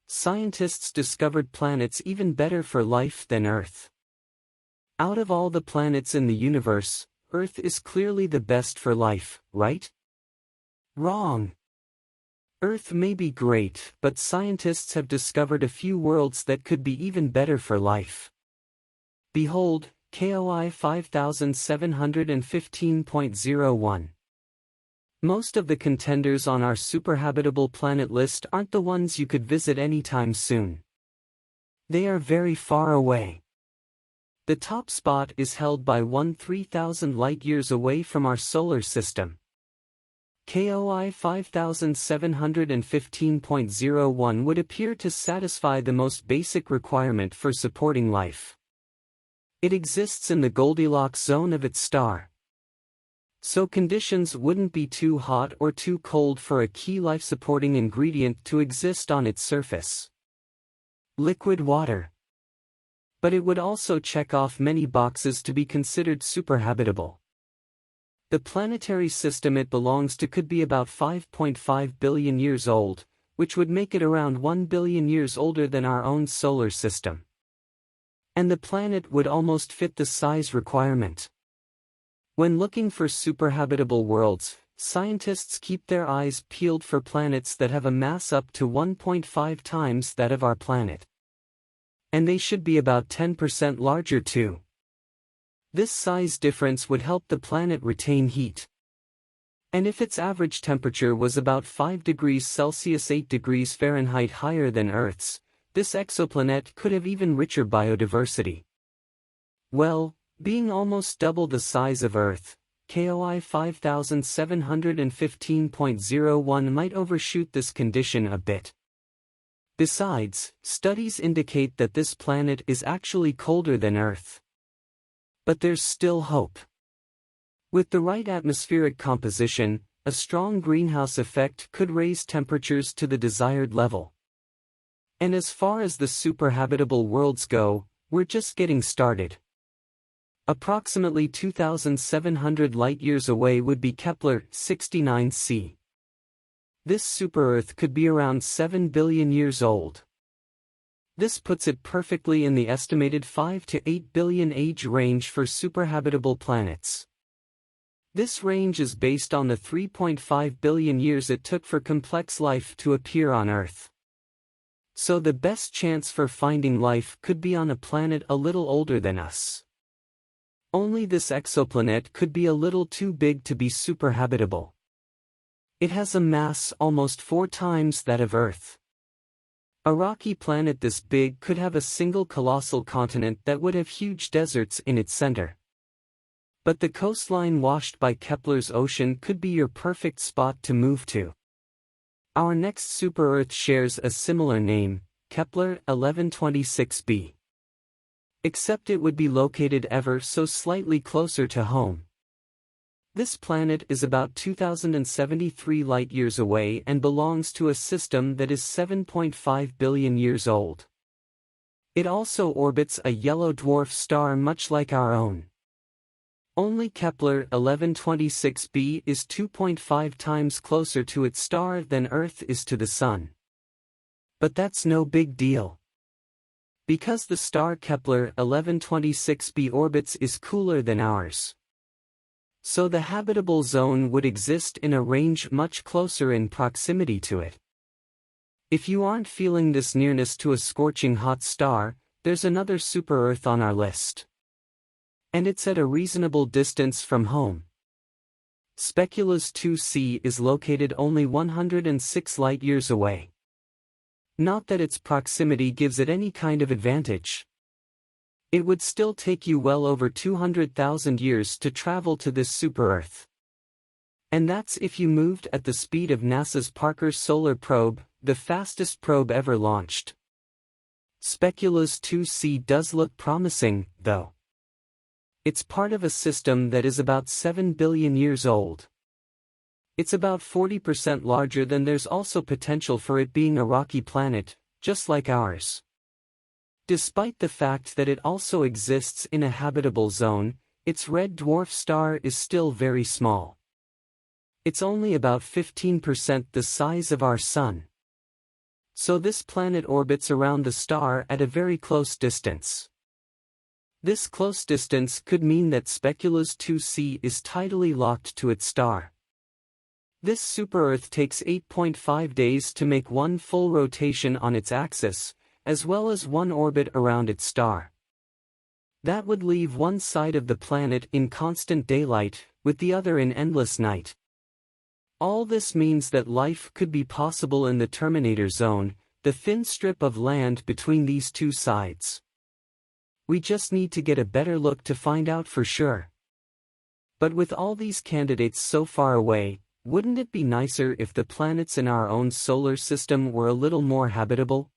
scientists discovered planets even better for life than Earth. Out of all the planets in the universe, Earth is clearly the best for life, right? Wrong. Earth may be great, but scientists have discovered a few worlds that could be even better for life. Behold, KOI 5715.01. Most of the contenders on our superhabitable planet list aren't the ones you could visit anytime soon. They are very far away. The top spot is held by one 3,000 light-years away from our solar system. KOI 5715.01 would appear to satisfy the most basic requirement for supporting life. It exists in the Goldilocks zone of its star. So conditions wouldn't be too hot or too cold for a key life-supporting ingredient to exist on its surface. Liquid water. But it would also check off many boxes to be considered superhabitable. The planetary system it belongs to could be about 5.5 billion years old, which would make it around 1 billion years older than our own solar system. And the planet would almost fit the size requirement. When looking for superhabitable worlds, scientists keep their eyes peeled for planets that have a mass up to 1.5 times that of our planet. And they should be about 10% larger too. This size difference would help the planet retain heat. And if its average temperature was about 5 degrees Celsius 8 degrees Fahrenheit higher than Earth's, this exoplanet could have even richer biodiversity. Well, being almost double the size of Earth, KOI 5715.01 might overshoot this condition a bit. Besides, studies indicate that this planet is actually colder than Earth. But there's still hope. With the right atmospheric composition, a strong greenhouse effect could raise temperatures to the desired level. And as far as the superhabitable worlds go, we're just getting started. Approximately 2,700 light-years away would be Kepler 69c. This super-Earth could be around 7 billion years old. This puts it perfectly in the estimated 5 to 8 billion age range for superhabitable planets. This range is based on the 3.5 billion years it took for complex life to appear on Earth. So the best chance for finding life could be on a planet a little older than us. Only this exoplanet could be a little too big to be superhabitable. It has a mass almost 4 times that of Earth. A rocky planet this big could have a single colossal continent that would have huge deserts in its center. But the coastline washed by Kepler's ocean could be your perfect spot to move to. Our next super-Earth shares a similar name, Kepler 1126b. Except it would be located ever so slightly closer to home. This planet is about 2,073 light-years away and belongs to a system that is 7.5 billion years old. It also orbits a yellow dwarf star much like our own. Only Kepler 1126b is 2.5 times closer to its star than Earth is to the Sun. But that's no big deal. Because the star Kepler 1126b orbits is cooler than ours. So the habitable zone would exist in a range much closer in proximity to it. If you aren't feeling this nearness to a scorching hot star, there's another super-Earth on our list. And it's at a reasonable distance from home. Speculoos 2c is located only 106 light-years away. Not that its proximity gives it any kind of advantage. It would still take you well over 200,000 years to travel to this super-Earth. And that's if you moved at the speed of NASA's Parker Solar Probe, the fastest probe ever launched. Speculoos 2c does look promising, though. It's part of a system that is about 7 billion years old. It's about 40% larger than there's also potential for it being a rocky planet, just like ours. Despite the fact that it also exists in a habitable zone, its red dwarf star is still very small. It's only about 15% the size of our Sun. So this planet orbits around the star at a very close distance. This close distance could mean that speculoos 2c is tidally locked to its star. This super-Earth takes 8.5 days to make one full rotation on its axis, as well as one orbit around its star. That would leave one side of the planet in constant daylight, with the other in endless night. All this means that life could be possible in the Terminator Zone, the thin strip of land between these two sides. We just need to get a better look to find out for sure. But with all these candidates so far away, wouldn't it be nicer if the planets in our own solar system were a little more habitable?